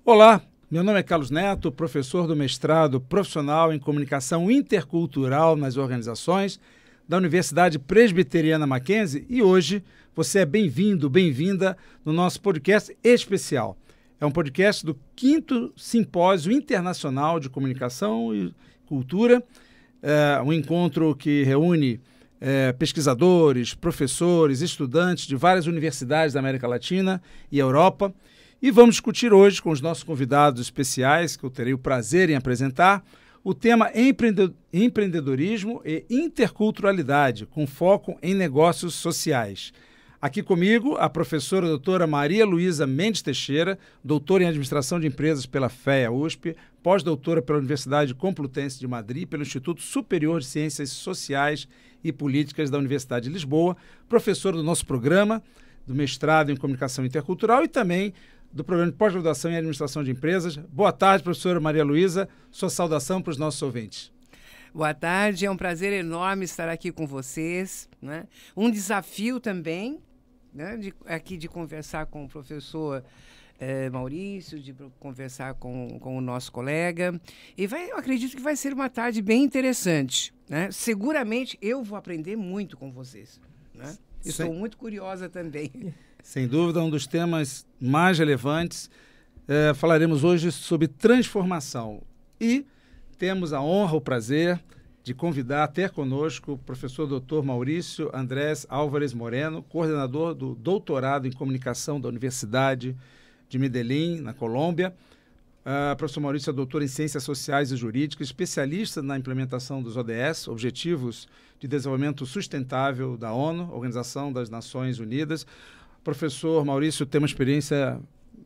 Olá, meu nome é Carlos Neto, professor do mestrado profissional em comunicação intercultural nas organizações da Universidade Presbiteriana Mackenzie e hoje você é bem-vindo, bem-vinda no nosso podcast especial. É um podcast do 5º Simpósio Internacional de Comunicação e Cultura, um encontro que reúne pesquisadores, professores, estudantes de várias universidades da América Latina e Europa. E vamos discutir hoje com os nossos convidados especiais, que eu terei o prazer em apresentar, o tema empreendedorismo e interculturalidade, com foco em negócios sociais. Aqui comigo, a professora doutora Maria Luísa Mendes Teixeira, doutora em Administração de Empresas pela FEA-USP, pós-doutora pela Universidade Complutense de Madrid, pelo Instituto Superior de Ciências Sociais e Políticas da Universidade de Lisboa, professora do nosso programa, do mestrado em Comunicação Intercultural e também do programa de pós-graduação em Administração de Empresas. Boa tarde, professora Maria Luísa. Sua saudação para os nossos ouvintes. Boa tarde, é um prazer enorme estar aqui com vocês, né? Um desafio também, né? de conversar com o professor Maurício, de conversar com o nosso colega. E eu acredito que vai ser uma tarde bem interessante, né? Seguramente eu vou aprender muito com vocês, né? Estou muito curiosa também. Sem dúvida, um dos temas mais relevantes. Falaremos hoje sobre transformação. E temos a honra, o prazer de convidar até conosco o professor Dr. Maurício Andrés Álvares Moreno, coordenador do doutorado em comunicação da Universidade de Medellín, na Colômbia. Professor Maurício é doutor em Ciências Sociais e Jurídicas, especialista na implementação dos ODS, Objetivos de Desenvolvimento Sustentável da ONU, Organização das Nações Unidas. Professor Maurício tem uma experiência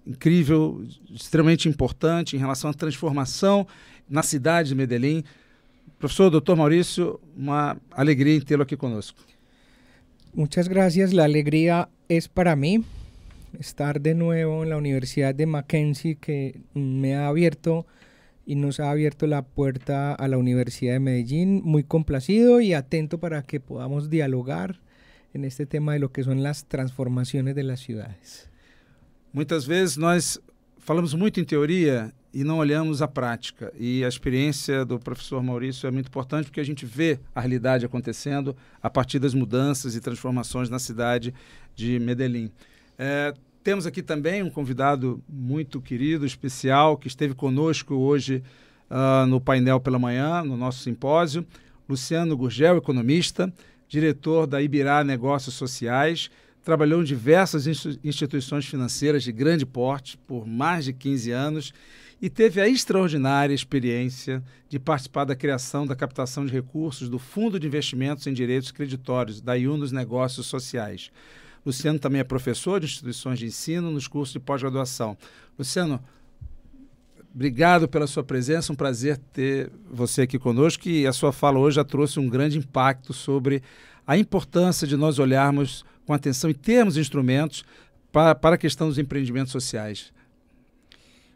incrível, extremamente importante em relação à transformação na cidade de Medellín. Professor Dr. Maurício, uma alegria em tê-lo aqui conosco. Muchas gracias, la alegría es para mí estar de nuevo en la Universidad de Mackenzie, que me ha abierto y nos ha abierto la puerta a la Universidad de Medellín. Muy complacido y atento para que podamos dialogar en este tema de lo que son las transformaciones de las ciudades. Muitas vezes nós falamos muito em teoria e não olhamos a prática. E a experiência do professor Maurício é muito importante porque a gente vê a realidade acontecendo a partir das mudanças e transformações na cidade de Medellín. Temos aqui também um convidado muito querido, especial, que esteve conosco hoje no painel pela manhã, no nosso simpósio, Luciano Gurgel, economista, diretor da Ibirá Negócios Sociais, trabalhou em diversas instituições financeiras de grande porte por mais de 15 anos e teve a extraordinária experiência de participar da criação da captação de recursos do Fundo de Investimentos em Direitos Creditórios, da Yunus Negócios Sociais. Luciano também é professor de instituições de ensino nos cursos de pós-graduação. Luciano, obrigado pela sua presença, um prazer ter você aqui conosco e a sua fala hoje já trouxe um grande impacto sobre a importância de nós olharmos com atenção e termos instrumentos para a questão dos empreendimentos sociais.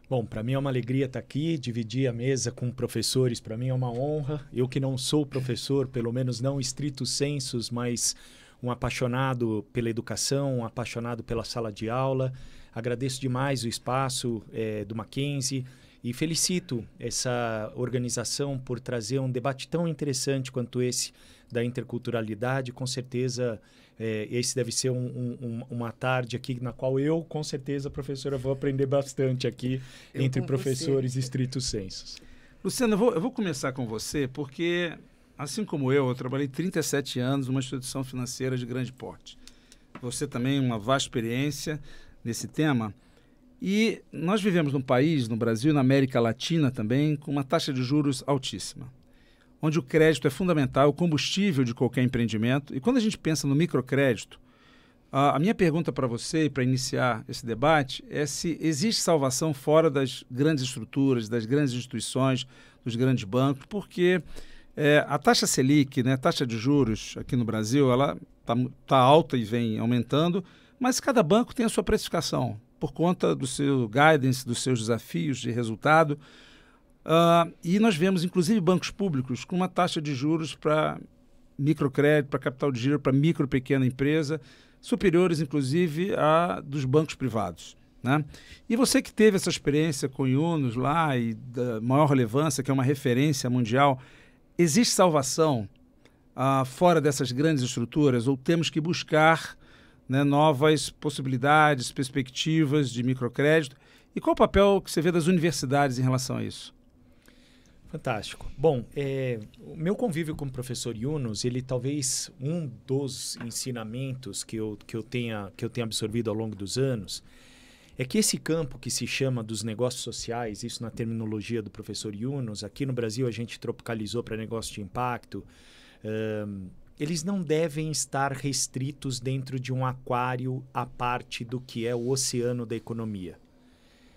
Bom, para mim é uma alegria estar aqui, dividir a mesa com professores, para mim é uma honra. Eu que não sou professor, pelo menos não estrito sensus, mas um apaixonado pela educação, um apaixonado pela sala de aula. Agradeço demais o espaço do Mackenzie e felicito essa organização por trazer um debate tão interessante quanto esse da interculturalidade. Com certeza, esse deve ser uma tarde aqui na qual eu, com certeza, professora, vou aprender bastante aqui entre professores estrito sensus. Luciano, eu vou começar com você porque, assim como eu trabalhei 37 anos numa instituição financeira de grande porte. Você também uma vasta experiência nesse tema. E nós vivemos num país, no Brasil, na América Latina também, com uma taxa de juros altíssima, onde o crédito é fundamental, é o combustível de qualquer empreendimento. E quando a gente pensa no microcrédito, a minha pergunta para você, e para iniciar esse debate, é se existe salvação fora das grandes estruturas, das grandes instituições, dos grandes bancos, porque a taxa Selic, né, a taxa de juros aqui no Brasil, ela tá alta e vem aumentando, mas cada banco tem a sua precificação, por conta do seu guidance, dos seus desafios de resultado. E nós vemos, inclusive, bancos públicos com uma taxa de juros para microcrédito, para capital de giro, para micro e pequena empresa, superiores, inclusive, a dos bancos privados, né? E você que teve essa experiência com Yunus lá e da maior relevância, que é uma referência mundial, existe salvação fora dessas grandes estruturas ou temos que buscar, né, novas possibilidades, perspectivas de microcrédito? E qual o papel que você vê das universidades em relação a isso? Fantástico. Bom, o meu convívio com o professor Yunus, ele talvez um dos ensinamentos que eu tenha absorvido ao longo dos anos é que esse campo que se chama dos negócios sociais, isso na terminologia do professor Yunus, aqui no Brasil a gente tropicalizou para negócio de impacto, eles não devem estar restritos dentro de um aquário à parte do que é o oceano da economia.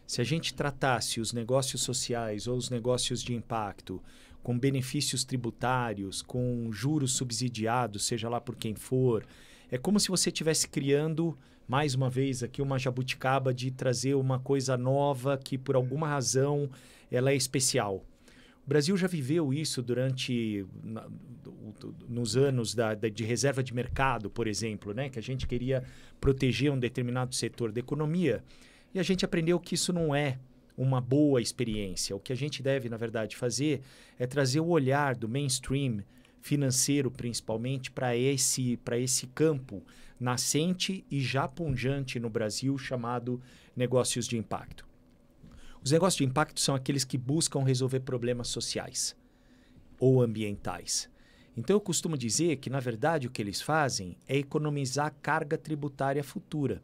Se a gente tratasse os negócios sociais ou os negócios de impacto com benefícios tributários, com juros subsidiados, seja lá por quem for, é como se você estivesse criando, mais uma vez aqui, uma jabuticaba de trazer uma coisa nova que por alguma razão ela é especial. O Brasil já viveu isso nos anos de reserva de mercado, por exemplo, né? Que a gente queria proteger um determinado setor da economia. E a gente aprendeu que isso não é uma boa experiência. O que a gente deve, na verdade, fazer é trazer o olhar do mainstream financeiro, principalmente, para esse campo nascente e já pujante no Brasil, chamado negócios de impacto. Os negócios de impacto são aqueles que buscam resolver problemas sociais ou ambientais. Então, eu costumo dizer que, na verdade, o que eles fazem é economizar carga tributária futura.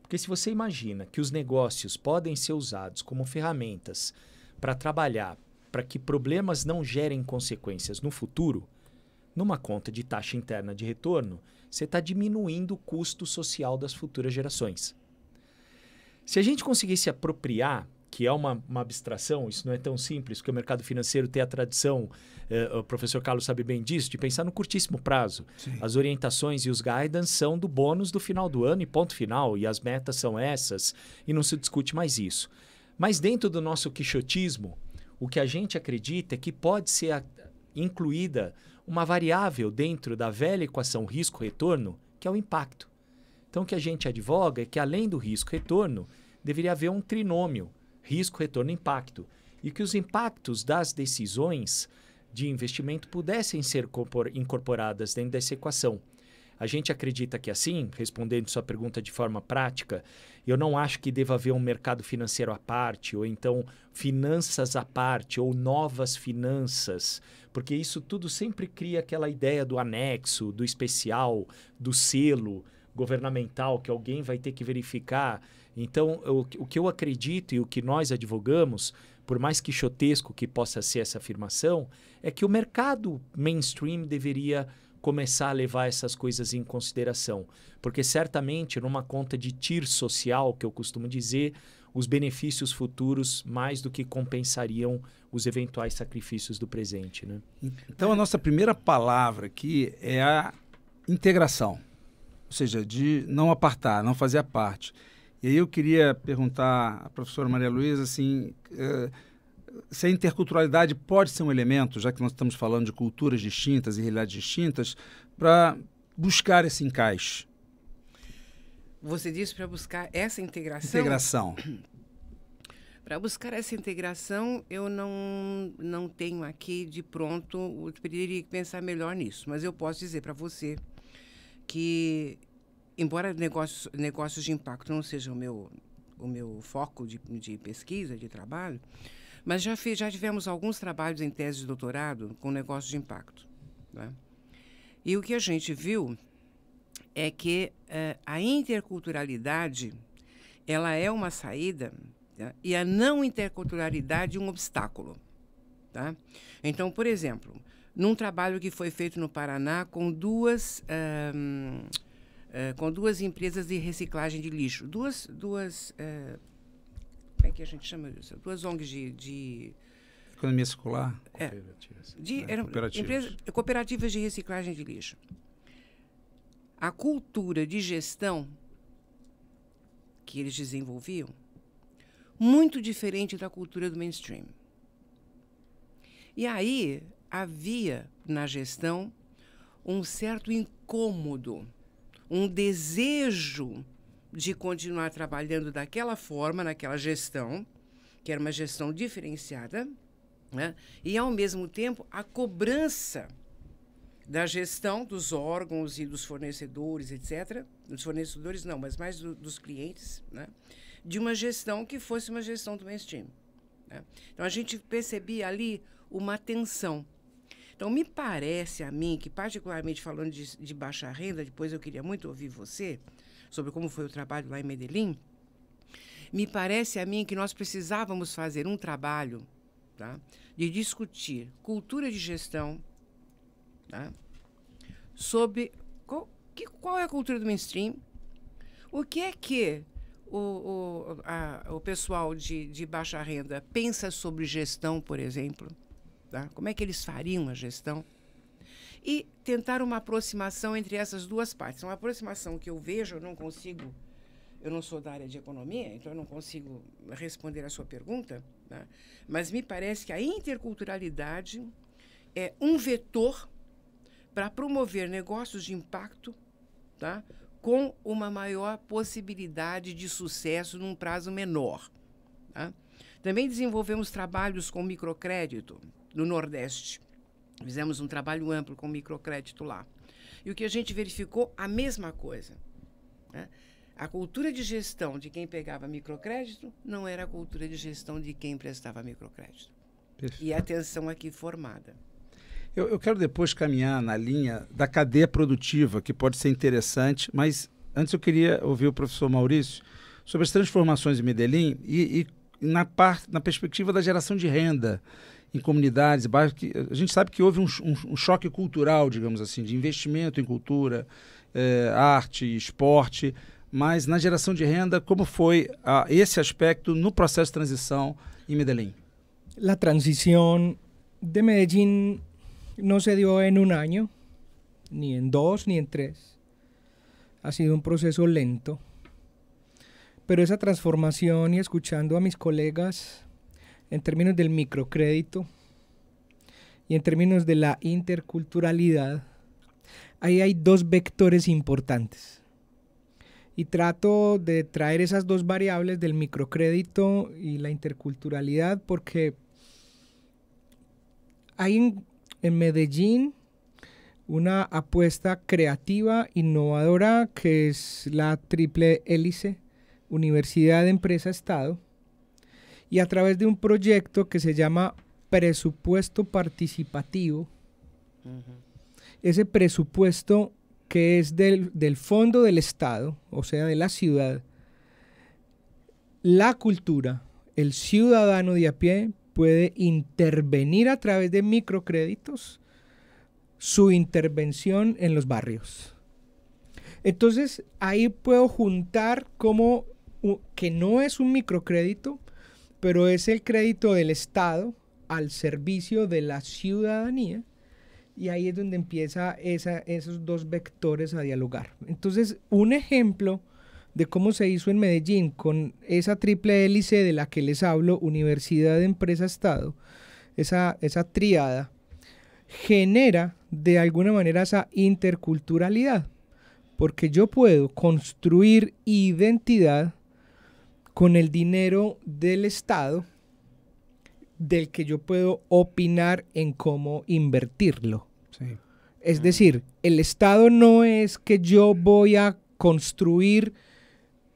Porque se você imagina que os negócios podem ser usados como ferramentas para trabalhar, para que problemas não gerem consequências no futuro, numa conta de taxa interna de retorno, você está diminuindo o custo social das futuras gerações. Se a gente conseguir se apropriar, que é uma abstração, isso não é tão simples, porque o mercado financeiro tem a tradição, o professor Carlos sabe bem disso, de pensar no curtíssimo prazo. Sim. As orientações e os guidance são do bônus do final do ano e ponto final, e as metas são essas, e não se discute mais isso. Mas dentro do nosso quixotismo, o que a gente acredita é que pode ser incluída uma variável dentro da velha equação risco-retorno, que é o impacto. Então, o que a gente advoga é que, além do risco-retorno, deveria haver um trinômio, risco, retorno, impacto, e que os impactos das decisões de investimento pudessem ser incorporadas dentro dessa equação. A gente acredita que assim, respondendo sua pergunta de forma prática, eu não acho que deva haver um mercado financeiro à parte, ou então finanças à parte, ou novas finanças, porque isso tudo sempre cria aquela ideia do anexo, do especial, do selo governamental que alguém vai ter que verificar. Então, o que eu acredito e o que nós advogamos, por mais quixotesco que possa ser essa afirmação, é que o mercado mainstream deveria começar a levar essas coisas em consideração. Porque certamente, numa conta de TIR social, que eu costumo dizer, os benefícios futuros mais do que compensariam os eventuais sacrifícios do presente, né? Então, a nossa primeira palavra aqui é a integração. Ou seja, de não apartar, não fazer a parte. E aí eu queria perguntar à professora Maria Luísa assim, se a interculturalidade pode ser um elemento, já que nós estamos falando de culturas distintas e realidades distintas, para buscar esse encaixe. Você disse para buscar essa integração? Integração. Para buscar essa integração, eu não tenho aqui de pronto, eu teria que pensar melhor nisso, mas eu posso dizer para você que, embora negócios de impacto não seja o meu foco de pesquisa, de trabalho, mas já tivemos alguns trabalhos em tese de doutorado com negócios de impacto, né? E o que a gente viu é que a interculturalidade ela é uma saída, tá? E a não interculturalidade um obstáculo. Tá? Então, por exemplo, num trabalho que foi feito no Paraná com duas empresas de reciclagem de lixo, duas como é que a gente chama isso? Duas ONGs de economia circular? Cooperativas de reciclagem de lixo. A cultura de gestão que eles desenvolviam, muito diferente da cultura do mainstream. E aí havia na gestão um certo incômodo, um desejo de continuar trabalhando daquela forma, naquela gestão, que era uma gestão diferenciada, né? E, ao mesmo tempo, a cobrança da gestão dos órgãos e dos fornecedores, etc., dos fornecedores não, mas mais dos clientes, né? De uma gestão que fosse uma gestão do mainstream, né? Então, a gente percebia ali uma tensão. Então, me parece a mim que, particularmente falando de baixa renda, depois eu queria muito ouvir você sobre como foi o trabalho lá em Medellín, me parece a mim que nós precisávamos fazer um trabalho, tá, de discutir cultura de gestão, tá, sobre qual é a cultura do mainstream, o que é que o pessoal de baixa renda pensa sobre gestão, por exemplo, tá? Como é que eles fariam a gestão? E tentar uma aproximação entre essas duas partes. Uma aproximação que eu vejo, eu não sou da área de economia, então eu não consigo responder a sua pergunta, né? Mas me parece que a interculturalidade é um vetor para promover negócios de impacto, tá? Com uma maior possibilidade de sucesso num prazo menor, tá? Também desenvolvemos trabalhos com microcrédito no Nordeste. Fizemos um trabalho amplo com microcrédito lá. E o que a gente verificou, a mesma coisa, né? A cultura de gestão de quem pegava microcrédito não era a cultura de gestão de quem prestava microcrédito. Perfeito. E a tensão aqui formada. Eu quero depois caminhar na linha da cadeia produtiva, que pode ser interessante, mas antes eu queria ouvir o professor Maurício sobre as transformações em Medellín e na perspectiva da geração de renda em comunidades, bairros, que a gente sabe que houve um choque cultural, digamos assim, de investimento em cultura, arte, esporte, mas na geração de renda, como foi esse aspecto no processo de transição em Medellín? La transición de Medellín no se dio en un año, ni en 2, ni en 3. Ha sido un proceso lento. Pero esa transformación, y escuchando a mis colegas en términos del microcrédito y en términos de la interculturalidad, ahí hay dos vectores importantes. Y trato de traer esas dos variables del microcrédito y la interculturalidad porque hay en Medellín una apuesta creativa, innovadora, que es la triple hélice, Universidad, Empresa, Estado, y a través de un proyecto que se llama Presupuesto Participativo, ese presupuesto que es del fondo del Estado, o sea, de la ciudad, la cultura, el ciudadano de a pie puede intervenir a través de microcréditos su intervención en los barrios. Entonces, ahí puedo juntar como que no es un microcrédito, pero es el crédito del Estado al servicio de la ciudadanía, y ahí es donde empieza esos dos vectores a dialogar. Entonces, un ejemplo de cómo se hizo en Medellín con esa triple hélice de la que les hablo, Universidad, Empresa, Estado, esa tríada, genera de alguna manera esa interculturalidad, porque yo puedo construir identidad con el dinero del Estado, del que yo puedo opinar en cómo invertirlo. Sí. Es decir, el Estado no es que yo voy a construir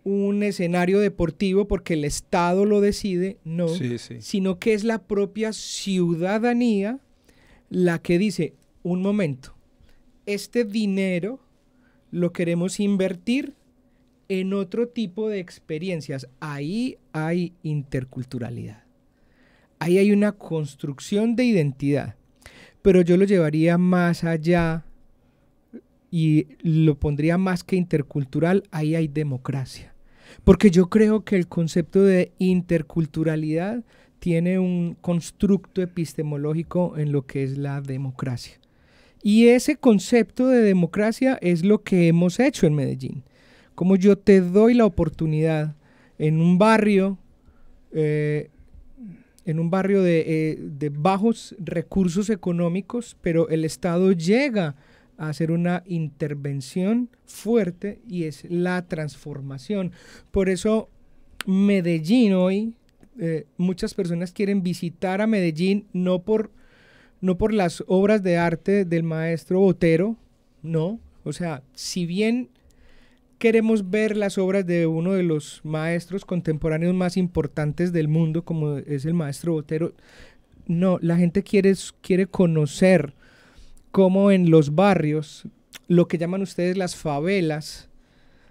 un escenario deportivo porque el Estado lo decide, no, sino que es la propia ciudadanía la que dice, un momento, este dinero lo queremos invertir en otro tipo de experiencias. Ahí hay interculturalidad. Ahí hay una construcción de identidad. Pero yo lo llevaría más allá y lo pondría más que intercultural. Ahí hay democracia. Porque yo creo que el concepto de interculturalidad tiene un constructo epistemológico en lo que es la democracia. Y ese concepto de democracia es lo que hemos hecho en Medellín. Como yo te doy la oportunidad en un barrio en un barrio de bajos recursos económicos, pero el Estado llega a hacer una intervención fuerte y es la transformación. Por eso Medellín hoy, muchas personas quieren visitar a Medellín no por las obras de arte del maestro Botero, no. O sea, si bien queremos ver las obras de uno de los maestros contemporáneos más importantes del mundo, como es el maestro Botero, no, la gente quiere conocer cómo en los barrios, lo que llaman ustedes las favelas,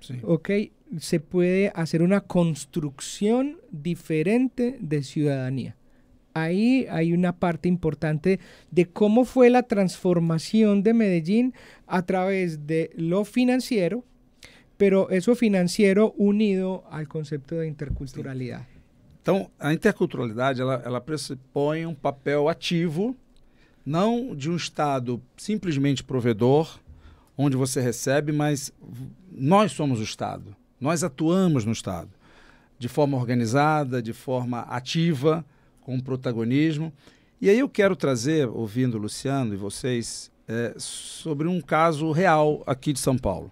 sí, ¿okay?, se puede hacer una construcción diferente de ciudadanía. Ahí hay una parte importante de cómo fue la transformación de Medellín a través de lo financiero, pero eso financiero unido al concepto de interculturalidad. Então, a interculturalidade, ela pressupõe um papel ativo, não de um Estado simplesmente provedor, onde você recebe, mas nós somos o Estado. Nós atuamos no Estado, de forma organizada, de forma ativa, com protagonismo. E aí eu quero trazer, ouvindo o Luciano e vocês, sobre um caso real aqui de São Paulo,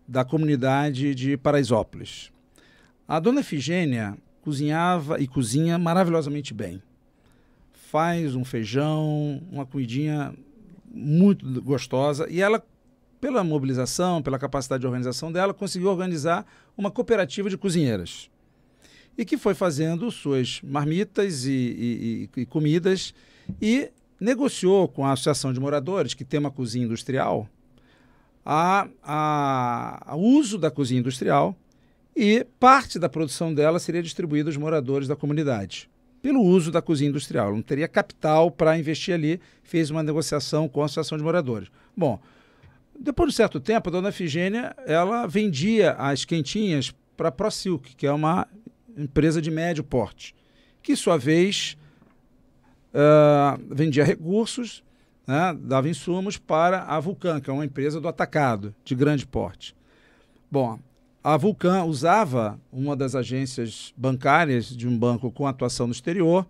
da comunidade de Paraisópolis. A dona Efigênia cozinhava e cozinha maravilhosamente bem. Faz um feijão, uma comidinha muito gostosa, e ela, pela mobilização, pela capacidade de organização dela, conseguiu organizar uma cooperativa de cozinheiras. E que foi fazendo suas marmitas e comidas e negociou com a Associação de Moradores, que tem uma cozinha industrial, o uso da cozinha industrial, e parte da produção dela seria distribuída aos moradores da comunidade, pelo uso da cozinha industrial. Ela não teria capital para investir ali, fez uma negociação com a Associação de Moradores. Bom, depois de certo tempo, a dona Efigênia, ela vendia as quentinhas para a ProSilk, que é uma empresa de médio porte, que, sua vez, vendia recursos, né, dava insumos para a Vulcan, que é uma empresa do atacado, de grande porte. Bom, a Vulcan usava uma das agências bancárias de um banco com atuação no exterior,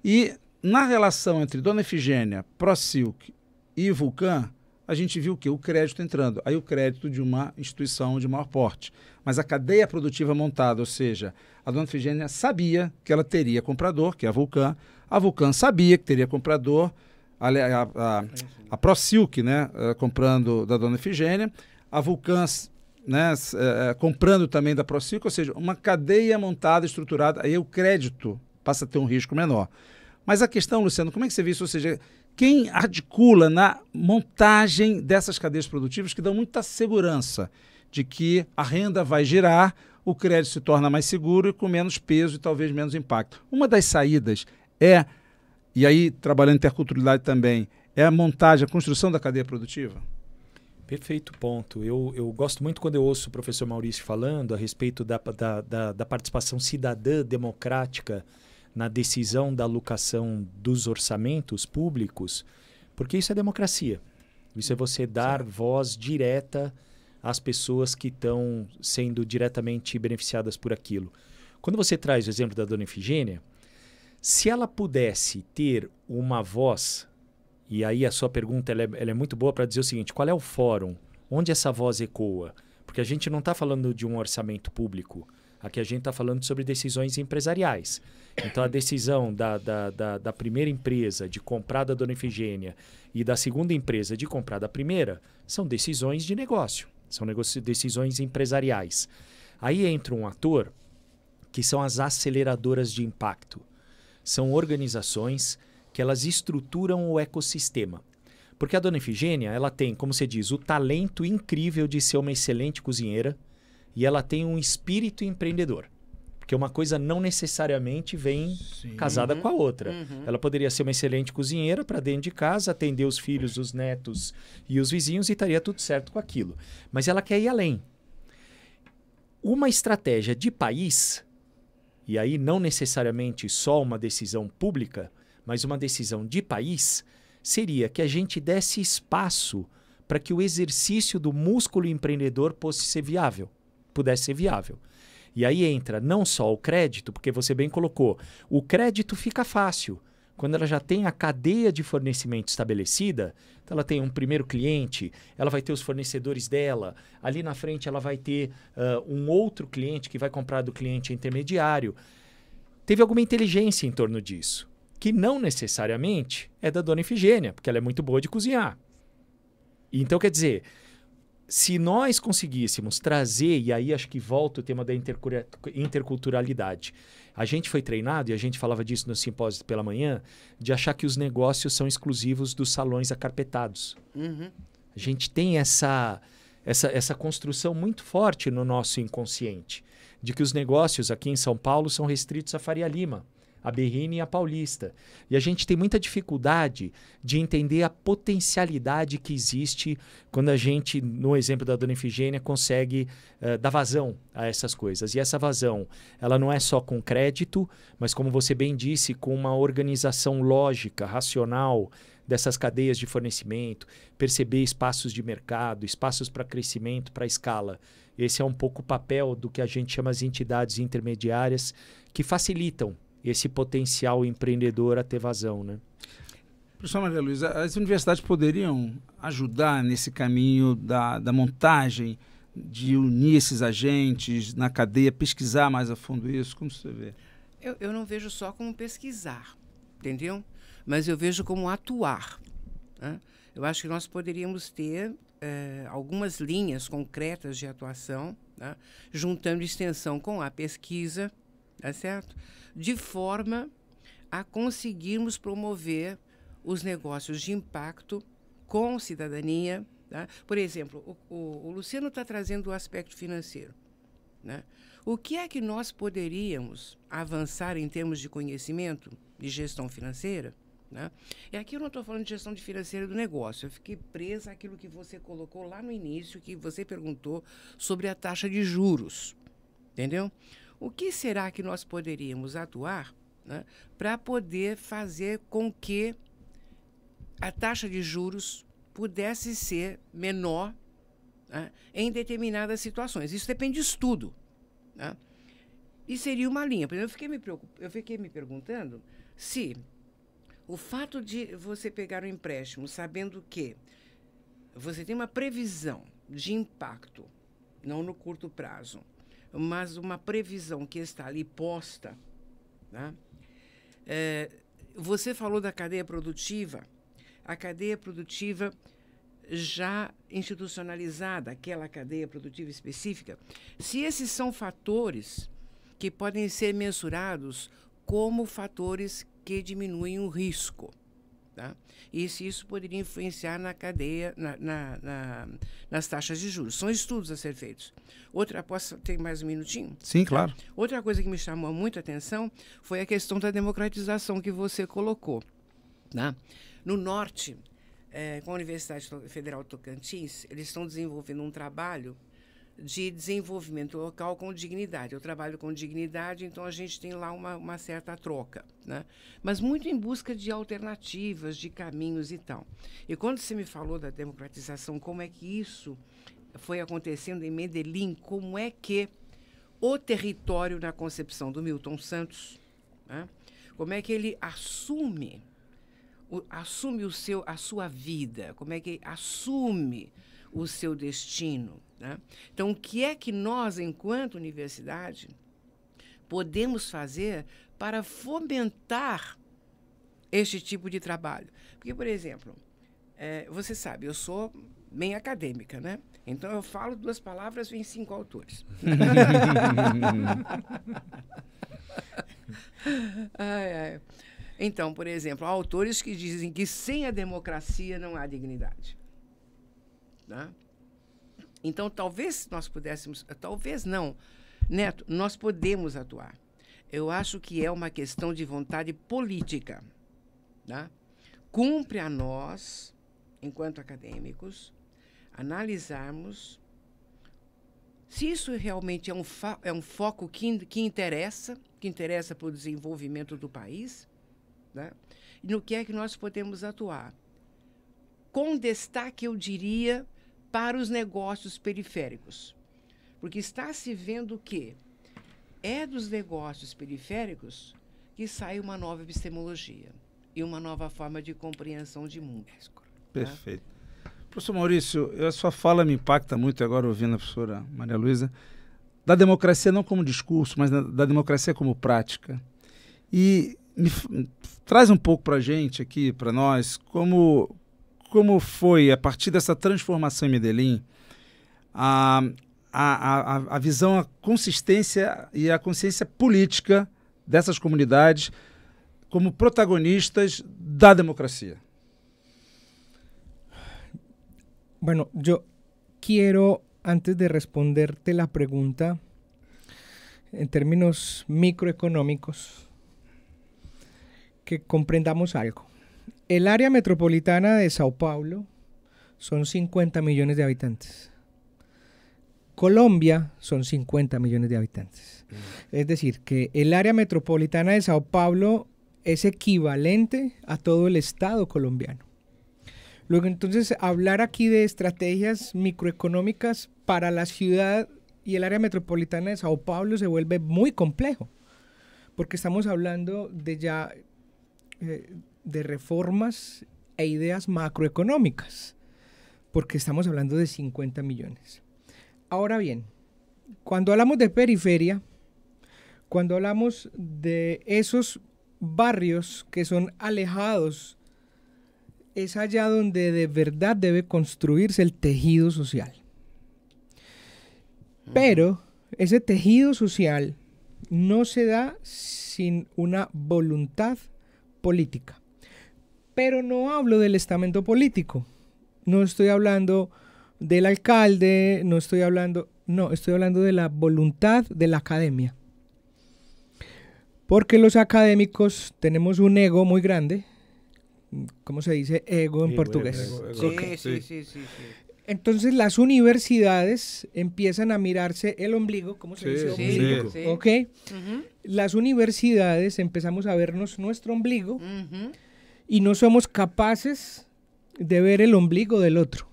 e na relação entre dona Efigênia, ProSilk e Vulcan, a gente viu o crédito entrando. Aí o crédito de uma instituição de maior porte. Mas a cadeia produtiva montada, ou seja, a dona Efigênia sabia que ela teria comprador, que é a Vulcan sabia que teria comprador, a ProSilk, né, comprando da dona Efigênia, a Vulcan, né, comprando também da ProSilk, ou seja, uma cadeia montada, estruturada, aí o crédito passa a ter um risco menor. Mas a questão, Luciano, como é que você vê isso? Ou seja, quem articula na montagem dessas cadeias produtivas que dão muita segurança de que a renda vai girar, o crédito se torna mais seguro e com menos peso e talvez menos impacto. Uma das saídas e aí trabalhando interculturalidade também, é a montagem, a construção da cadeia produtiva? Perfeito ponto. Eu gosto muito quando eu ouço o professor Maurício falando a respeito da participação cidadã democrática na decisão da alocação dos orçamentos públicos, porque isso é democracia. Isso é você dar voz direta às pessoas que estão sendo diretamente beneficiadas por aquilo. Quando você traz o exemplo da dona Efigênia, se ela pudesse ter uma voz, e aí a sua pergunta ela é muito boa para dizer o seguinte, qual é o fórum? Onde essa voz ecoa? Porque a gente não está falando de um orçamento público. Aqui a gente está falando sobre decisões empresariais. Então, a decisão da primeira empresa de comprar da dona Efigênia e da segunda empresa de comprar da primeira são decisões de negócio, são decisões empresariais. Aí entra um ator que são as aceleradoras de impacto. São organizações que elas estruturam o ecossistema. Porque a dona Efigênia, ela tem, como você diz, o talento incrível de ser uma excelente cozinheira, e ela tem um espírito empreendedor. Porque uma coisa não necessariamente vem casada com a outra. Ela poderia ser uma excelente cozinheira para dentro de casa, atender os filhos, os netos e os vizinhos e estaria tudo certo com aquilo. Mas ela quer ir além. Uma estratégia de país, e aí não necessariamente só uma decisão pública, mas uma decisão de país, seria que a gente desse espaço para que o exercício do músculo empreendedor pudesse ser viável. E aí entra não só o crédito, porque você bem colocou, o crédito fica fácil. Quando ela já tem a cadeia de fornecimento estabelecida, então ela tem um primeiro cliente, ela vai ter os fornecedores dela, ali na frente ela vai ter um outro cliente que vai comprar do cliente intermediário. Teve alguma inteligência em torno disso, que não necessariamente é da dona Ifigênia, porque ela é muito boa de cozinhar. Então, quer dizer, se nós conseguíssemos trazer, e aí acho que volta o tema da interculturalidade. A gente foi treinado, e a gente falava disso no simpósio pela manhã, de achar que os negócios são exclusivos dos salões acarpetados. Uhum. A gente tem essa construção muito forte no nosso inconsciente, de que os negócios aqui em São Paulo são restritos à Faria Lima, a Berrini e a Paulista. E a gente tem muita dificuldade de entender a potencialidade que existe quando a gente, no exemplo da dona Ifigênia, consegue dar vazão a essas coisas. E essa vazão, ela não é só com crédito, mas como você bem disse, com uma organização lógica, racional dessas cadeias de fornecimento, perceber espaços de mercado, espaços para crescimento, para escala. Esse é um pouco o papel do que a gente chama as entidades intermediárias que facilitam esse potencial empreendedor a ter vazão, né? Professor Maria Luísa, as universidades poderiam ajudar nesse caminho da montagem, de unir esses agentes na cadeia, pesquisar mais a fundo isso? Como você vê? Eu não vejo só como pesquisar, entendeu? Mas eu vejo como atuar, né? Eu acho que nós poderíamos ter algumas linhas concretas de atuação, né? Juntando extensão com a pesquisa, tá certo? De forma a conseguirmos promover os negócios de impacto com cidadania. Tá? Por exemplo, o Luciano está trazendo o aspecto financeiro, né? O que é que nós poderíamos avançar em termos de conhecimento de gestão financeira? Né? E aqui eu não estou falando de gestão financeira do negócio, eu fiquei presa àquilo que você colocou lá no início, que você perguntou sobre a taxa de juros, entendeu? O que será que nós poderíamos atuar, né, para poder fazer com que a taxa de juros pudesse ser menor, né, em determinadas situações? Isso depende de estudo, né? E seria uma linha. Por exemplo, eu fiquei me perguntando se o fato de você pegar um empréstimo sabendo que você tem uma previsão de impacto, não no curto prazo, mas uma previsão que está ali posta, né? Você falou da cadeia produtiva, a cadeia produtiva já institucionalizada, aquela cadeia produtiva específica, se esses são fatores que podem ser mensurados como fatores que diminuem o risco, tá? E se isso poderia influenciar na cadeia, nas taxas de juros. São estudos a ser feitos. Posso ter mais um minutinho? Sim, claro. Outra coisa que me chamou muito a atenção foi a questão da democratização que você colocou, né? No Norte, com a Universidade Federal Tocantins, eles estão desenvolvendo um trabalho de desenvolvimento local com dignidade. Eu trabalho com dignidade, então a gente tem lá uma certa troca, né? Mas muito em busca de alternativas, de caminhos e tal. E quando você me falou da democratização, como é que isso foi acontecendo em Medellín, como é que o território, na concepção do Milton Santos, né, como é que ele assume a sua vida, como é que assume o seu destino, né? Então, o que é que nós, enquanto universidade, podemos fazer para fomentar este tipo de trabalho? Porque, por exemplo, você sabe, eu sou bem acadêmica, né? Então, eu falo 2 palavras, vem 5 autores. Então, por exemplo, há autores que dizem que sem a democracia não há dignidade. Tá? Então, talvez nós pudéssemos... Talvez não. Neto, nós podemos atuar. Eu acho que é uma questão de vontade política. Tá? Cumpre a nós, enquanto acadêmicos, analisarmos se isso realmente é um foco que interessa para o desenvolvimento do país, né? E no que é que nós podemos atuar. Com destaque, eu diria, para os negócios periféricos. Porque está se vendo que é dos negócios periféricos que sai uma nova epistemologia e uma nova forma de compreensão de mundo. Perfeito. Professor Maurício, a sua fala me impacta muito agora, ouvindo a professora Maria Luísa, da democracia não como discurso, mas da democracia como prática. E traz um pouco para a gente aqui, para nós, como foi, a partir dessa transformação em Medellín, a visão, a consistência e a consciência política dessas comunidades como protagonistas da democracia. Bueno, yo quiero, antes de responderte la pregunta, en términos microeconómicos, que comprendamos algo. El área metropolitana de Sao Paulo son 50 millones de habitantes. Colombia son 50 millones de habitantes. Es decir, que el área metropolitana de Sao Paulo es equivalente a todo el estado colombiano. Luego, entonces, hablar aquí de estrategias microeconómicas para la ciudad y el área metropolitana de Sao Paulo se vuelve muy complejo, porque estamos hablando de ya de reformas e ideas macroeconómicas, porque estamos hablando de 50 millones. Ahora bien, cuando hablamos de periferia, cuando hablamos de esos barrios que son alejados, es allá donde de verdad debe construirse el tejido social. Pero ese tejido social no se da sin una voluntad política. Pero no hablo del estamento político. No estoy hablando del alcalde, estoy hablando de la voluntad de la academia. Porque los académicos tenemos un ego muy grande. ¿Cómo se dice ego en portugués? Ego. Okay. Sí. Entonces las universidades empiezan a mirarse el ombligo, ¿cómo se dice? Ombligo. Sí. ¿Ok? Las universidades empezamos a vernos nuestro ombligo y no somos capaces de ver el ombligo del otro.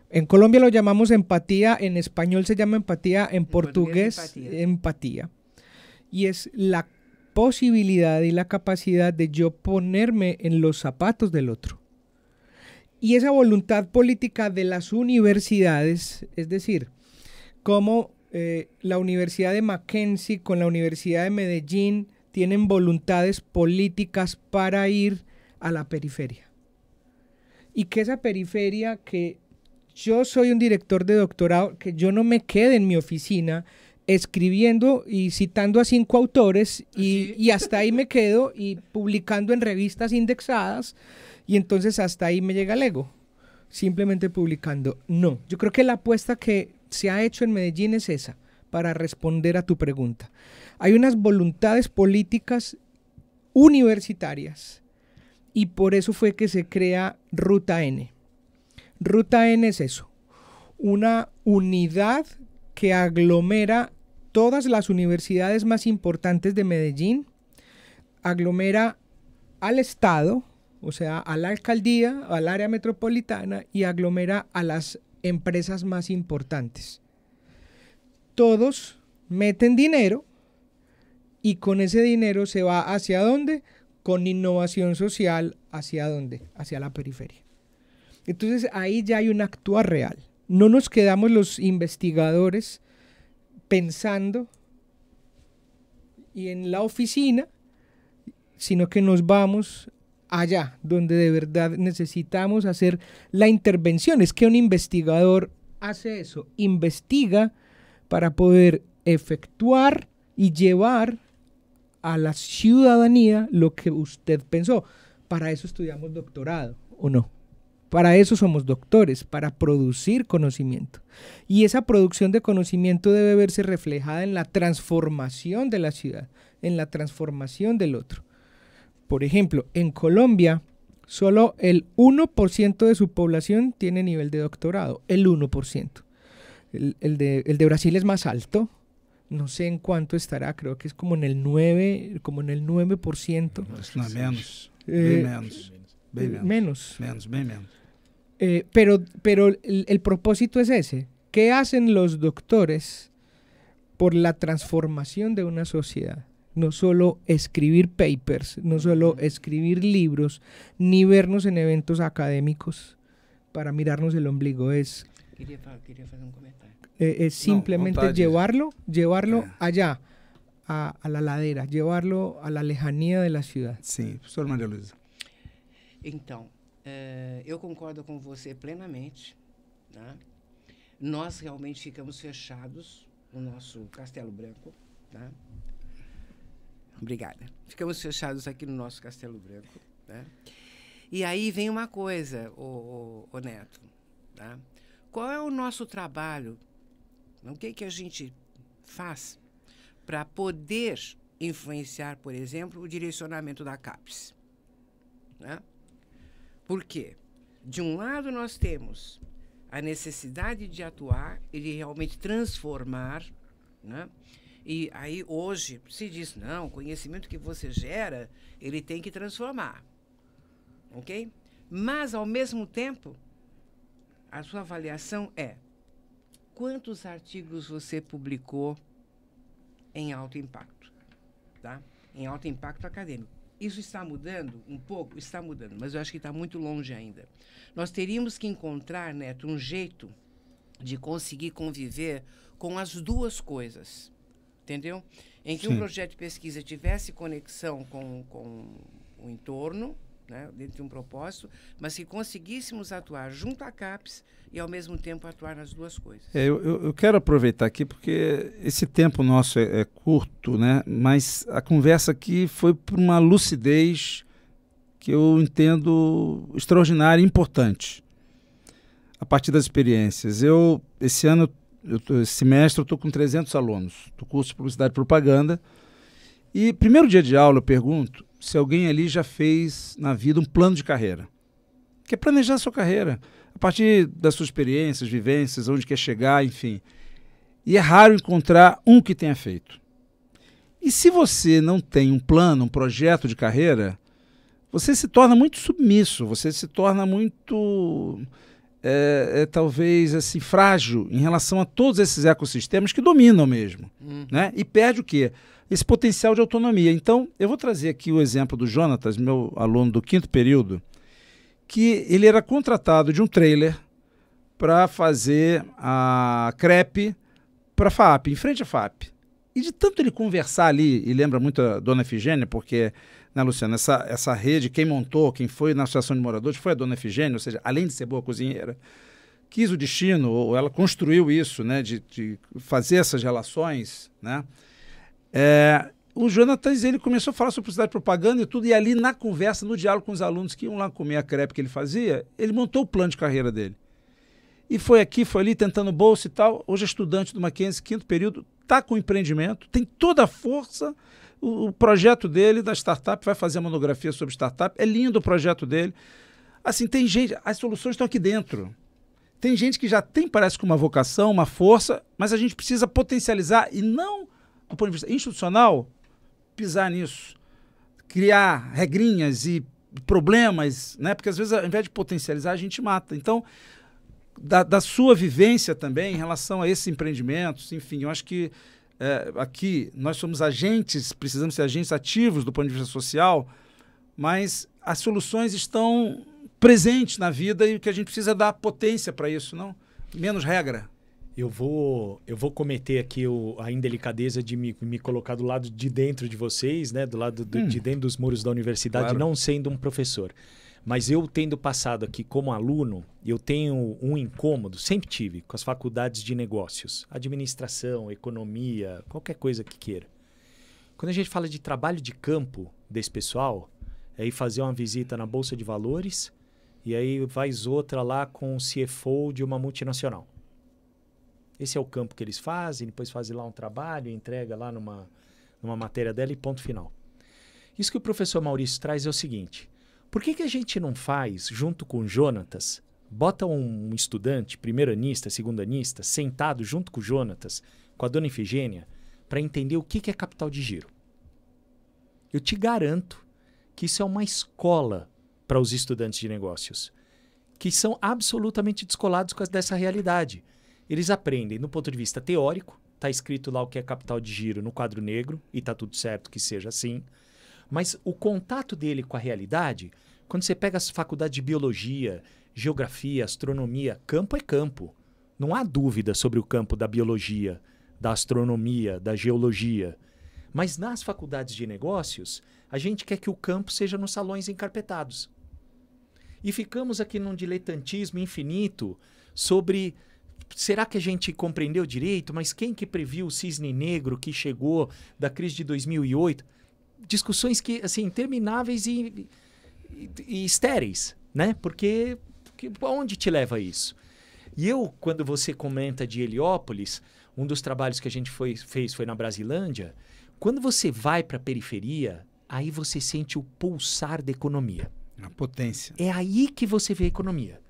En Colombia lo llamamos empatía, en español se llama empatía, en portugués empatía. Y es la posibilidad y la capacidad de yo ponerme en los zapatos del otro. Y esa voluntad política de las universidades, es decir, como la Universidad de Mackenzie con la Universidad de Medellín tienen voluntades políticas para ir a la periferia. Y que esa periferia, que yo soy un director de doctorado, que yo no me quede en mi oficina escribiendo y citando a 5 autores y hasta ahí me quedo y publicando en revistas indexadas y entonces hasta ahí me llega el ego, simplemente publicando. No, yo creo que la apuesta que se ha hecho en Medellín es esa, para responder a tu pregunta. Hay unas voluntades políticas universitarias y por eso fue que se crea Ruta N. Ruta N es eso, una unidad que aglomera todas las universidades más importantes de Medellín, aglomera al Estado, o sea, a la alcaldía, al área metropolitana y aglomera a las empresas más importantes. Todos meten dinero y con ese dinero se va ¿hacia dónde? Con innovación social, ¿hacia dónde? Hacia la periferia. Entonces ahí ya hay un actuar real. No nos quedamos los investigadores pensando y en la oficina, sino que nos vamos allá, donde de verdad necesitamos hacer la intervención. Es que un investigador hace eso, investiga para poder efectuar y llevar a la ciudadanía lo que usted pensó. Para eso estudiamos doctorado, ¿o no? Para eso somos doctores, para producir conocimiento. Y esa producción de conocimiento debe verse reflejada en la transformación de la ciudad, en la transformación del otro. Por ejemplo, en Colombia, solo el 1% de su población tiene nivel de doctorado, el 1%. El de Brasil es más alto, no sé en cuánto estará, creo que es como en el 9%. No, menos, bem menos. Pero el propósito es ese. ¿Qué hacen los doctores por la transformación de una sociedad. No solo escribir papers, no solo escribir libros, ni vernos en eventos académicos para mirarnos el ombligo. Quería hacer un comentario. Es simplemente llevarlo allá, a la ladera, llevarlo a la lejanía de la ciudad. Sim, professora Maria Luísa. Então, eu concordo com você plenamente. Tá? Nós realmente ficamos fechados no nosso Castelo Branco. Tá? Obrigada. Ficamos fechados aqui no nosso Castelo Branco. Tá? E aí vem uma coisa, o Neto. Tá? Qual é o nosso trabalho? O que a gente faz para poder influenciar, por exemplo, o direcionamento da CAPES? Né? Por quê? De um lado, nós temos a necessidade de atuar e de realmente transformar, né? E aí, hoje, se diz, não, o conhecimento que você gera, ele tem que transformar. Ok? Mas, ao mesmo tempo, a sua avaliação é quantos artigos você publicou em alto impacto, tá? Em alto impacto acadêmico. Isso está mudando um pouco? Está mudando, mas eu acho que está muito longe ainda. Nós teríamos que encontrar, Neto, um jeito de conseguir conviver com as duas coisas, entendeu? Em que um projeto de pesquisa tivesse conexão com o entorno, né, dentro de um propósito, mas que conseguíssemos atuar junto à CAPES e, ao mesmo tempo, atuar nas duas coisas. Eu quero aproveitar aqui, porque esse tempo nosso é curto, né? Mas a conversa aqui foi por uma lucidez que eu entendo extraordinária e importante, a partir das experiências. Esse semestre, eu estou com 300 alunos do curso de Publicidade e Propaganda, e primeiro dia de aula eu pergunto se alguém ali já fez na vida um plano de carreira. Que é planejar a sua carreira, a partir das suas experiências, vivências, onde quer chegar, enfim. E é raro encontrar um que tenha feito. E se você não tem um plano, um projeto de carreira, você se torna muito submisso, você se torna muito, talvez, assim, frágil em relação a todos esses ecossistemas que dominam mesmo. Né? E perde o quê? Esse potencial de autonomia. Então, eu vou trazer aqui o exemplo do Jonatas, meu aluno do 5º período, que ele era contratado de um trailer para fazer a crepe para a FAAP, em frente à FAAP. E de tanto ele conversar ali, e lembra muito a dona Efigênia, porque, né, Luciana, essa rede, quem montou, quem foi na Associação de Moradores, foi a dona Efigênia, ou seja, além de ser boa cozinheira, quis o destino, ou ela construiu isso, né, de fazer essas relações, né? O Jonatas, ele começou a falar sobre publicidade e propaganda e tudo, e ali na conversa, no diálogo com os alunos que iam lá comer a crepe que ele fazia, ele montou o plano de carreira dele. E foi aqui, foi ali, tentando bolsa e tal. Hoje é estudante do Mackenzie, 5º período, está com empreendimento, tem toda a força, o projeto dele da startup, vai fazer a monografia sobre startup, é lindo o projeto dele. Assim, tem gente, as soluções estão aqui dentro. Tem gente que já tem, parece que uma vocação, uma força, mas a gente precisa potencializar e não, do ponto de vista institucional, pisar nisso, criar regrinhas e problemas, né? Porque às vezes, ao invés de potencializar, a gente mata. Então, da sua vivência também em relação a esses empreendimentos, enfim, eu acho que aqui nós somos agentes, precisamos ser agentes ativos do ponto de vista social, mas as soluções estão presentes na vida e o que a gente precisa dar potência para isso, não? Menos regra. Eu vou cometer aqui a indelicadeza de me colocar do lado de dentro de vocês, né? Do lado de dentro dos muros da universidade, claro, não sendo um professor. Mas eu, tendo passado aqui como aluno, eu tenho um incômodo, sempre tive, com as faculdades de negócios. Administração, economia, qualquer coisa que queira. Quando a gente fala de trabalho de campo desse pessoal, é ir fazer uma visita na Bolsa de Valores e aí faz outra lá com o CFO de uma multinacional. Esse é o campo que eles fazem, depois fazem lá um trabalho, entrega lá numa matéria dela e ponto final. Isso que o professor Maurício traz é o seguinte: por que a gente não faz, junto com o Jonatas, bota um estudante, primeiranista, segundanista, sentado junto com o Jonatas, com a dona Efigênia, para entender o que é capital de giro? Eu te garanto que isso é uma escola para os estudantes de negócios, que são absolutamente descolados dessa realidade. Eles aprendem, no ponto de vista teórico, está escrito lá o que é capital de giro no quadro negro, e está tudo certo que seja assim. Mas o contato dele com a realidade, quando você pega as faculdades de biologia, geografia, astronomia, campo é campo. Não há dúvida sobre o campo da biologia, da astronomia, da geologia. Mas nas faculdades de negócios, a gente quer que o campo seja nos salões encarpetados. E ficamos aqui num diletantismo infinito sobre... Será que a gente compreendeu direito? Mas quem que previu o cisne negro que chegou da crise de 2008? Discussões que, assim, intermináveis e estéreis, né? Porque onde te leva isso? E eu, quando você comenta de Heliópolis, um dos trabalhos que a gente fez foi na Brasilândia. Quando você vai para a periferia, aí você sente o pulsar da economia. A potência. É aí que você vê a economia.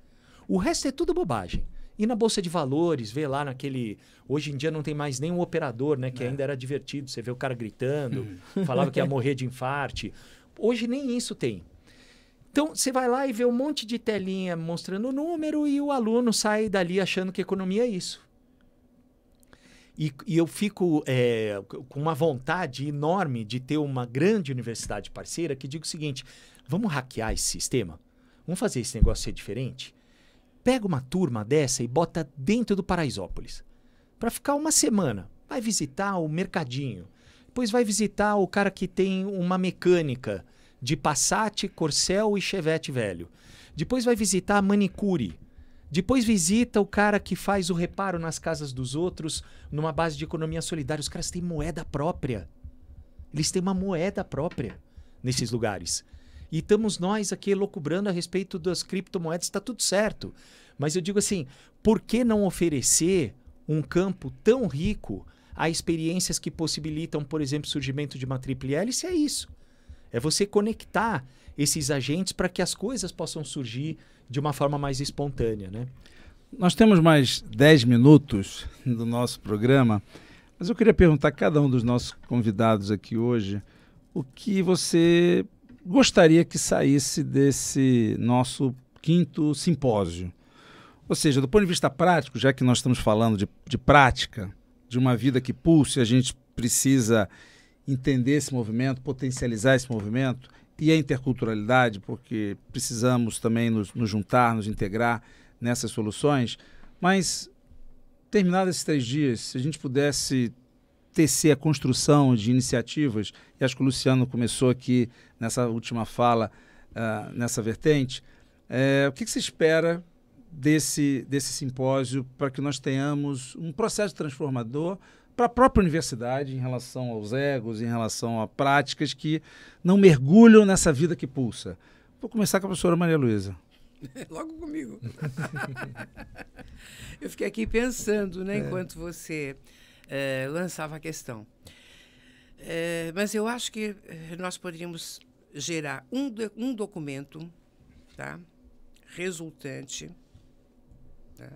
O resto é tudo bobagem. E na Bolsa de Valores, vê lá naquele... Hoje em dia não tem mais nenhum operador, né? Que ainda era divertido. Você vê o cara gritando, falava que ia morrer de infarte. Hoje nem isso tem. Então, você vai lá e vê um monte de telinha mostrando o número e o aluno sai dali achando que economia é isso. E eu fico com uma vontade enorme de ter uma grande universidade parceira que diga o seguinte, vamos hackear esse sistema? Vamos fazer esse negócio ser diferente? Pega uma turma dessa e bota dentro do Paraisópolis. Para ficar uma semana. Vai visitar o mercadinho. Depois vai visitar o cara que tem uma mecânica de Passat, Corcel e Chevette velho. Depois vai visitar a manicure. Depois visita o cara que faz o reparo nas casas dos outros numa base de economia solidária. Os caras têm moeda própria. Eles têm uma moeda própria nesses lugares. E estamos nós aqui elucubrando a respeito das criptomoedas, está tudo certo. Mas eu digo assim, por que não oferecer um campo tão rico a experiências que possibilitam, por exemplo, o surgimento de uma tríplice hélice? É isso. É você conectar esses agentes para que as coisas possam surgir de uma forma mais espontânea, né? Nós temos mais 10 minutos do nosso programa, mas eu queria perguntar a cada um dos nossos convidados aqui hoje o que você gostaria que saísse desse nosso 5º simpósio. Ou seja, do ponto de vista prático, já que nós estamos falando de prática, de uma vida que pulsa, a gente precisa entender esse movimento, potencializar esse movimento e a interculturalidade, porque precisamos também nos juntar, nos integrar nessas soluções. Mas, terminados esses 3 dias, se a gente pudesse tecer a construção de iniciativas, e acho que o Luciano começou aqui nessa última fala, nessa vertente, o que você espera desse simpósio para que nós tenhamos um processo transformador para a própria universidade em relação aos egos, em relação a práticas que não mergulham nessa vida que pulsa? Vou começar com a professora Maria Luísa. Logo comigo. Eu fiquei aqui pensando, né, enquanto você lançava a questão. Mas eu acho que nós poderíamos gerar um documento, tá, resultante, tá,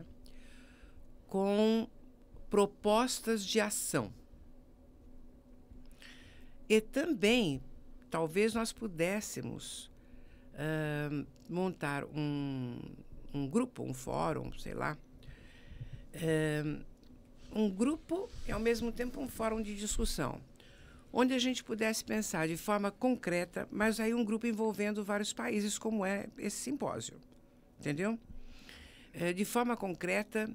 com propostas de ação. E também, talvez nós pudéssemos montar um grupo, um fórum, sei lá, um grupo e, ao mesmo tempo, um fórum de discussão, onde a gente pudesse pensar de forma concreta, mas aí um grupo envolvendo vários países, como é esse simpósio, entendeu? De forma concreta,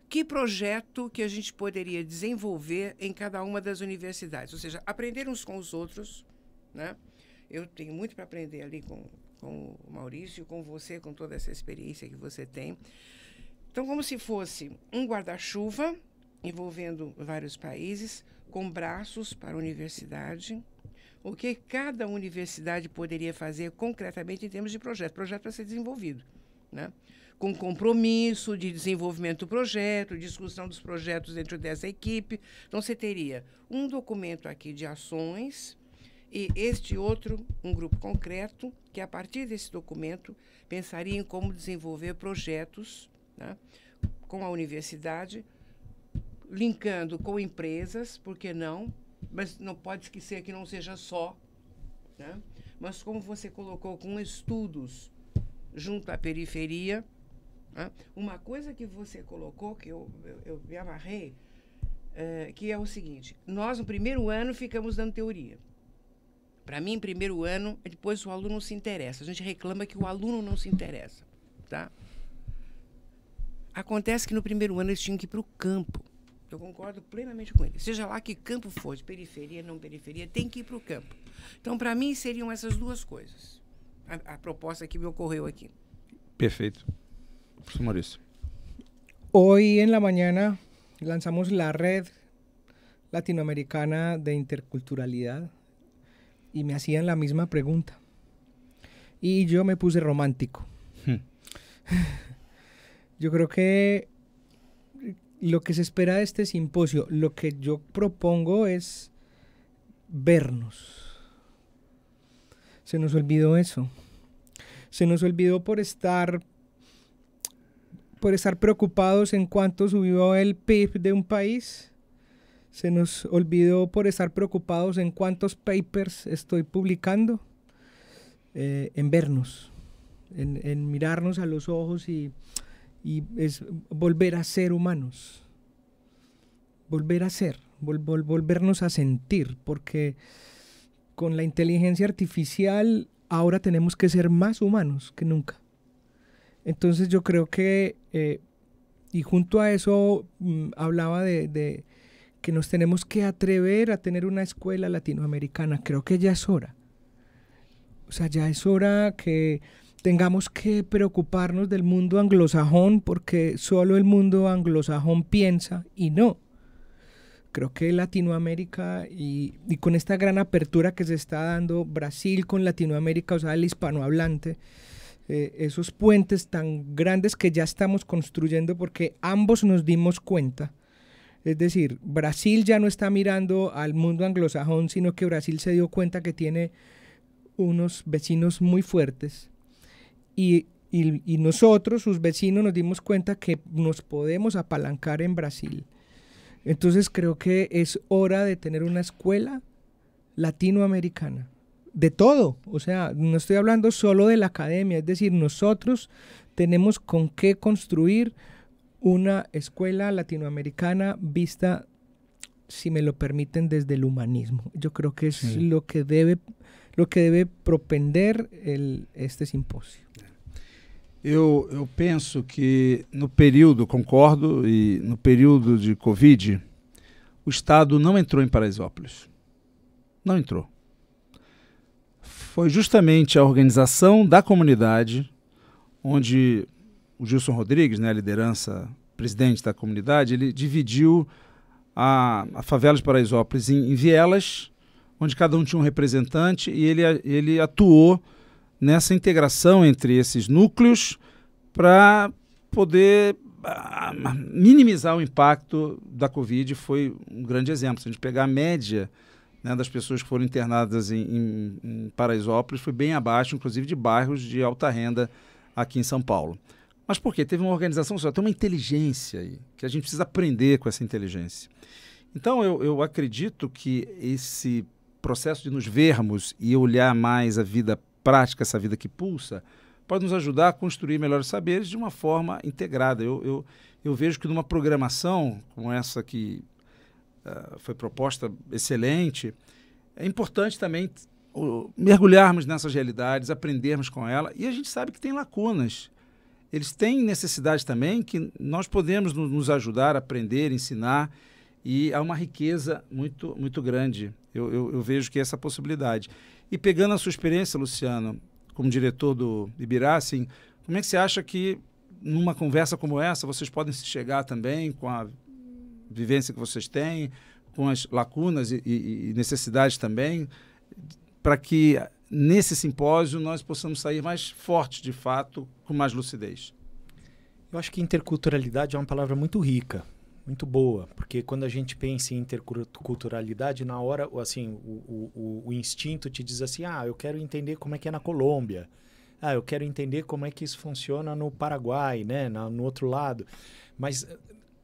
que projeto que a gente poderia desenvolver em cada uma das universidades, ou seja, aprender uns com os outros, né? Eu tenho muito para aprender ali com o Maurício, com você, com toda essa experiência que você tem. Então, como se fosse um guarda-chuva envolvendo vários países, com braços para a universidade, o que cada universidade poderia fazer concretamente em termos de projeto para ser desenvolvido, né? Com compromisso de desenvolvimento do projeto, discussão dos projetos dentro dessa equipe. Então, você teria um documento aqui de ações e este outro, um grupo concreto, que, a partir desse documento, pensaria em como desenvolver projetos, né, com a universidade, linkando com empresas, por que não? Mas não pode esquecer que não seja só, né? Mas, como você colocou, com estudos junto à periferia. Uma coisa que você colocou, que eu me amarrei, que é o seguinte: nós, no primeiro ano, ficamos dando teoria. Para mim, primeiro ano, depois o aluno não se interessa. A gente reclama que o aluno não se interessa. Tá? Acontece que no primeiro ano eles tinham que ir para o campo. Eu concordo plenamente com ele. Seja lá que campo for, de periferia, não periferia, tem que ir para o campo. Então, para mim, seriam essas duas coisas. A proposta que me ocorreu aqui. Perfeito. Professor Maurício. Hoy en la mañana lanzamos la Red Latinoamericana de Interculturalidad y me hacían la misma pregunta. Y yo me puse romántico. Yo creo que lo que se espera de este simposio, lo que yo propongo es vernos. Se nos olvidó eso. Se nos olvidó por estar preocupados en cuánto subió el PIB de un país. Se nos olvidó por estar preocupados en cuántos papers estoy publicando. En vernos, en mirarnos a los ojos y es volver a ser humanos. Volver a ser, volvernos a sentir, porque con la inteligencia artificial ahora tenemos que ser más humanos que nunca. Entonces yo creo que, y junto a eso hablaba de que nos tenemos que atrever a tener una escuela latinoamericana. Creo que ya es hora. O sea, ya es hora que tengamos que preocuparnos del mundo anglosajón, porque solo el mundo anglosajón piensa, y no. Creo que Latinoamérica, y con esta gran apertura que se está dando, Brasil con Latinoamérica, o sea, el hispanohablante, esos puentes tan grandes que ya estamos construyendo, porque ambos nos dimos cuenta. Es decir, Brasil ya no está mirando al mundo anglosajón, sino que Brasil se dio cuenta que tiene unos vecinos muy fuertes. Y nosotros, sus vecinos, nos dimos cuenta que nos podemos apalancar en Brasil. Entonces creo que es hora de tener una escuela latinoamericana. De todo, o sea, no estoy hablando solo de la academia, es decir, nosotros tenemos con qué construir una escuela latinoamericana vista, si me lo permiten, desde el humanismo. Yo creo que es lo que debe propender este simpósio. Eu penso que no período, concordo, e no período de Covid, o Estado não entrou em Paraisópolis. Não entrou. Foi justamente a organização da comunidade, onde o Gilson Rodrigues, né, a liderança, presidente da comunidade, ele dividiu a favela de Paraisópolis em vielas, onde cada um tinha um representante, e ele atuou nessa integração entre esses núcleos para poder minimizar o impacto da Covid. Foi um grande exemplo. Se a gente pegar a média, né, das pessoas que foram internadas em Paraisópolis, foi bem abaixo, inclusive de bairros de alta renda aqui em São Paulo. Mas por quê? Teve uma organização social, tem uma inteligência aí, que a gente precisa aprender com essa inteligência. Então eu acredito que esse processo de nos vermos e olhar mais a vida prática, essa vida que pulsa, pode nos ajudar a construir melhores saberes de uma forma integrada. Eu vejo que numa programação como essa que foi proposta, excelente, é importante também mergulharmos nessas realidades, aprendermos com ela, e a gente sabe que tem lacunas. Eles têm necessidades também que nós podemos nos ajudar a aprender, ensinar, e há uma riqueza muito, muito grande. Eu vejo que é essa possibilidade. E pegando a sua experiência, Luciano, como diretor do Ibirá, assim, como é que você acha que numa conversa como essa vocês podem se chegar também com a vivência que vocês têm, com as lacunas e necessidades também, para que nesse simpósio nós possamos sair mais fortes, de fato, com mais lucidez? Eu acho que interculturalidade é uma palavra muito rica, muito boa, porque quando a gente pensa em interculturalidade, na hora, assim, o instinto te diz assim, eu quero entender como é que é na Colômbia, eu quero entender como é que isso funciona no Paraguai, né, no outro lado. Mas,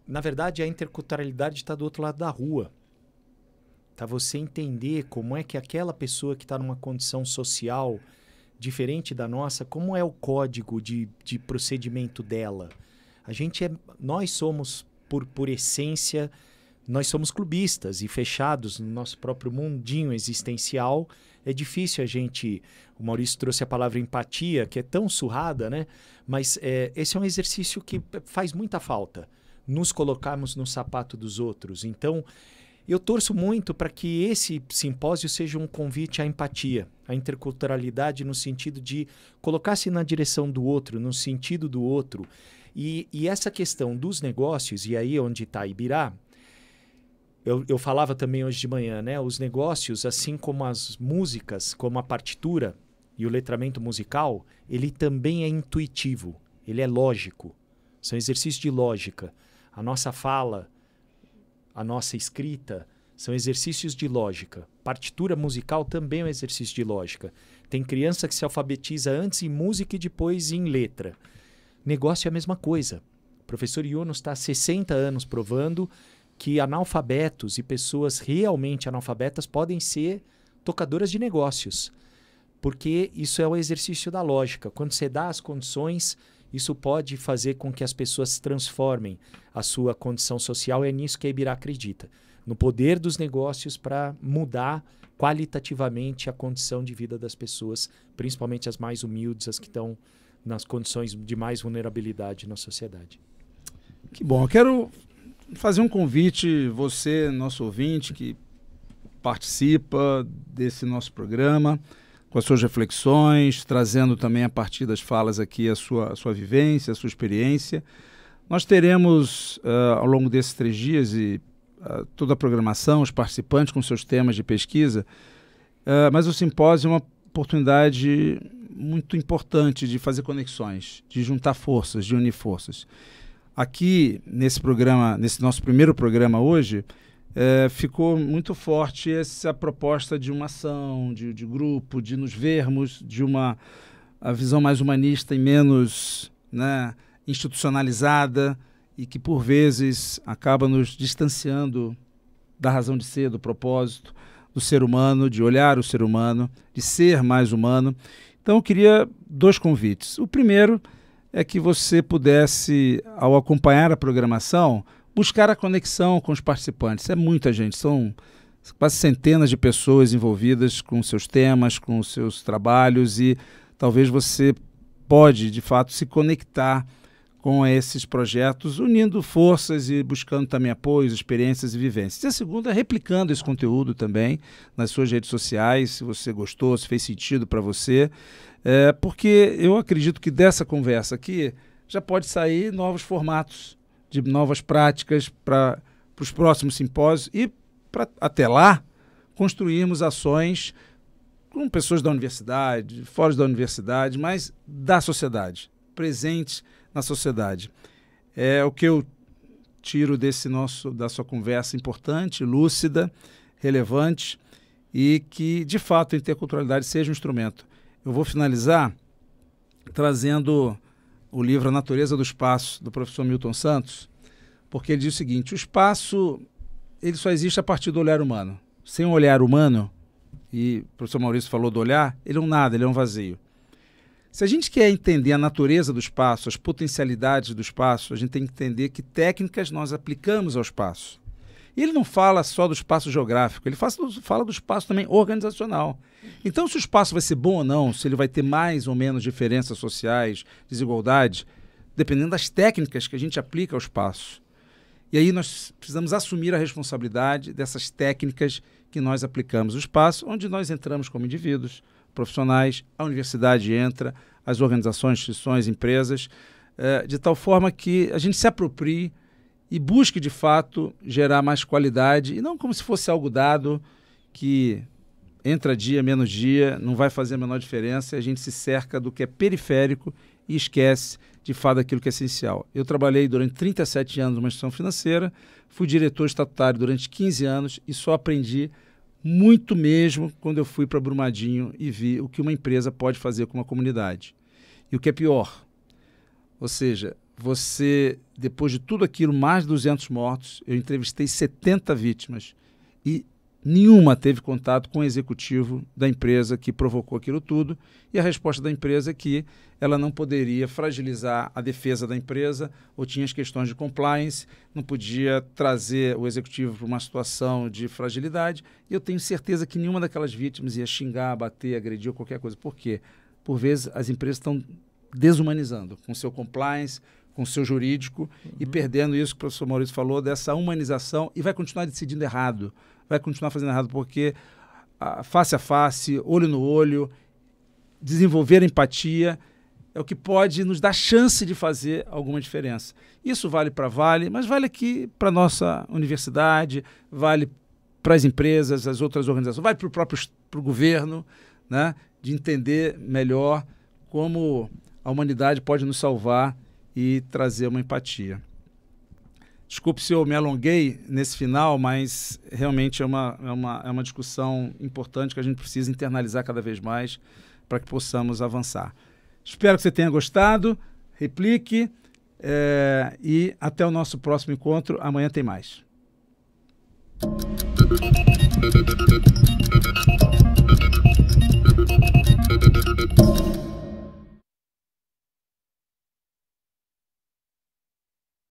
na verdade, a interculturalidade está do outro lado da rua. Tá você entender como é que aquela pessoa que está numa condição social diferente da nossa, como é o código de procedimento dela. Nós somos, por essência, nós somos clubistas e fechados no nosso próprio mundinho existencial. É difícil a gente... O Maurício trouxe a palavra empatia, que é tão surrada, né? Mas esse é um exercício que faz muita falta, nos colocarmos no sapato dos outros. Então, eu torço muito para que esse simpósio seja um convite à empatia, à interculturalidade, no sentido de colocar-se na direção do outro, no sentido do outro. E essa questão dos negócios, e aí onde está Ibirá, eu falava também hoje de manhã, né? Os negócios, assim como as músicas, como a partitura e o letramento musical, ele também é intuitivo, ele é lógico. São exercícios de lógica. A nossa fala, a nossa escrita, são exercícios de lógica. Partitura musical também é um exercício de lógica. Tem criança que se alfabetiza antes em música e depois em letra. Negócio é a mesma coisa. O professor Yunus está há 60 anos provando que analfabetos e pessoas realmente analfabetas podem ser tocadoras de negócios, porque isso é o exercício da lógica. Quando você dá as condições, isso pode fazer com que as pessoas transformem a sua condição social. É nisso que a Ibirá acredita, no poder dos negócios para mudar qualitativamente a condição de vida das pessoas, principalmente as mais humildes, as que estão nas condições de mais vulnerabilidade na sociedade. Que bom. Eu quero fazer um convite, você, nosso ouvinte, que participa desse nosso programa, com as suas reflexões, trazendo também a partir das falas aqui a sua vivência, a sua experiência. Nós teremos, ao longo desses 3 dias, toda a programação, os participantes com seus temas de pesquisa, mas o simpósio é uma oportunidade muito importante de fazer conexões, de juntar forças, de unir forças. Aqui, nesse programa, nesse nosso primeiro programa hoje, ficou muito forte essa proposta de uma ação, de grupo, de nos vermos, de a visão mais humanista e menos, né, institucionalizada, e que, por vezes, acaba nos distanciando da razão de ser, do propósito, do ser humano, de olhar o ser humano, de ser mais humano. Então, eu queria 2 convites. O primeiro é que você pudesse, ao acompanhar a programação, buscar a conexão com os participantes. É muita gente, são quase centenas de pessoas envolvidas com seus temas, com seus trabalhos, e talvez você pode, de fato, se conectar com esses projetos, unindo forças e buscando também apoios, experiências e vivências. E a segunda, replicando esse conteúdo também nas suas redes sociais, se você gostou, se fez sentido para você, porque eu acredito que dessa conversa aqui já pode sair novos formatos, de novas práticas para os próximos simpósios e, até lá, construirmos ações com pessoas da universidade, fora da universidade, mas da sociedade, presentes na sociedade. É o que eu tiro da sua conversa importante, lúcida, relevante, e que, de fato, a interculturalidade seja um instrumento. Eu vou finalizar trazendo o livro A Natureza do Espaço, do professor Milton Santos, porque ele diz o seguinte: o espaço ele só existe a partir do olhar humano. Sem um olhar humano, e o professor Maurício falou do olhar, ele é um nada, ele é um vazio. Se a gente quer entender a natureza do espaço, as potencialidades do espaço, a gente tem que entender que técnicas nós aplicamos ao espaço. E ele não fala só do espaço geográfico, ele fala do espaço também organizacional. Então, se o espaço vai ser bom ou não, se ele vai ter mais ou menos diferenças sociais, desigualdade, dependendo das técnicas que a gente aplica ao espaço. E aí nós precisamos assumir a responsabilidade dessas técnicas que nós aplicamos ao espaço, onde nós entramos como indivíduos, profissionais, a universidade entra, as organizações, instituições, empresas, de tal forma que a gente se aproprie e busque, de fato, gerar mais qualidade, e não como se fosse algo dado que entra dia, menos dia, não vai fazer a menor diferença, a gente se cerca do que é periférico e esquece, de fato, daquilo que é essencial. Eu trabalhei durante 37 anos numa instituição financeira, fui diretor estatutário durante 15 anos e só aprendi muito mesmo quando eu fui para Brumadinho e vi o que uma empresa pode fazer com uma comunidade. E o que é pior, ou seja, você, depois de tudo aquilo, mais de 200 mortos, eu entrevistei 70 vítimas e nenhuma teve contato com o executivo da empresa que provocou aquilo tudo, e a resposta da empresa é que ela não poderia fragilizar a defesa da empresa, ou tinha as questões de compliance, não podia trazer o executivo para uma situação de fragilidade, e eu tenho certeza que nenhuma daquelas vítimas ia xingar, bater, agredir ou qualquer coisa. Por quê? Por vezes as empresas estão desumanizando com seu compliance, com o seu jurídico, e perdendo isso que o professor Maurício falou, dessa humanização, e vai continuar decidindo errado, vai continuar fazendo errado, porque face a face, olho no olho, desenvolver empatia é o que pode nos dar chance de fazer alguma diferença. Isso vale para Vale, mas vale aqui para a nossa universidade, vale para as empresas, as outras organizações, vale para o próprio governo, né, de entender melhor como a humanidade pode nos salvar e trazer uma empatia. Desculpe se eu me alonguei nesse final, mas realmente é uma discussão importante que a gente precisa internalizar cada vez mais para que possamos avançar. Espero que você tenha gostado, replique e até o nosso próximo encontro. Amanhã tem mais.